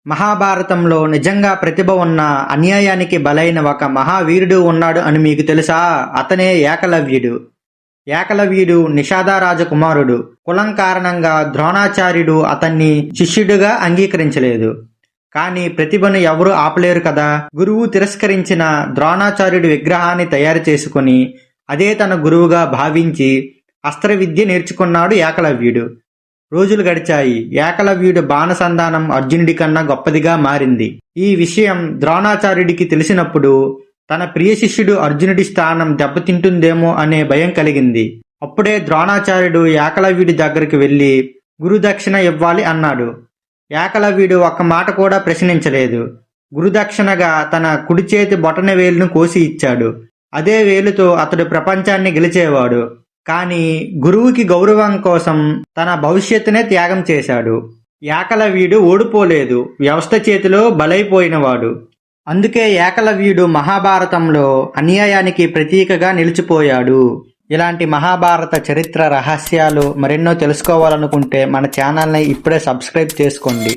మహాభారతంలో నిజంగా ప్రతిభ ఉన్న అన్యాయానికి బలైన ఒక మహావీరుడు ఉన్నాడు అని మీకు తెలుసా? అతనే ఏకలవ్యుడు. ఏకలవ్యుడు నిషాద రాజకుమారుడు. కులం కారణంగా ద్రోణాచార్యుడు అతన్ని శిష్యుడిగా అంగీకరించలేదు. కానీ ప్రతిభను ఎవరూ ఆపలేరు కదా. గురువు తిరస్కరించిన ద్రోణాచార్యుడి విగ్రహాన్ని తయారు చేసుకుని అదే తన గురువుగా భావించి అస్త్ర విద్య నేర్చుకున్నాడు ఏకలవ్యుడు. రోజులు గడిచాయి. ఏకలవ్యుడి బాణసంధానం అర్జునుడి కన్నా గొప్పదిగా మారింది. ఈ విషయం ద్రోణాచార్యుడికి తెలిసినప్పుడు తన ప్రియ శిష్యుడు అర్జునుడి స్థానం దెబ్బతింటుందేమో అనే భయం కలిగింది. అప్పుడే ద్రోణాచార్యుడు ఏకలవ్యుడి దగ్గరికి వెళ్లి గురుదక్షిణ ఇవ్వాలి అన్నాడు. ఏకలవ్యుడు ఒక్క మాట కూడా ప్రశ్నించలేదు. గురుదక్షిణగా తన కుడి చేతి బొటన వేలును కోసి ఇచ్చాడు. అదే వేలుతో అతడు ప్రపంచాన్ని గెలిచేవాడు. కానీ గురువుకి గౌరవం కోసం తన భవిష్యత్తునే త్యాగం చేశాడు. ఏకలవ్యుడు ఓడిపోలేదు, వ్యవస్థ చేతిలో బలైపోయినవాడు. అందుకే ఏకలవ్యుడు మహాభారతంలో అన్యాయానికి ప్రతీకగా నిలిచిపోయాడు. ఇలాంటి మహాభారత చరిత్ర రహస్యాలు మరెన్నో తెలుసుకోవాలనుకుంటే మన ఛానల్ని ఇప్పుడే సబ్స్క్రైబ్ చేసుకోండి.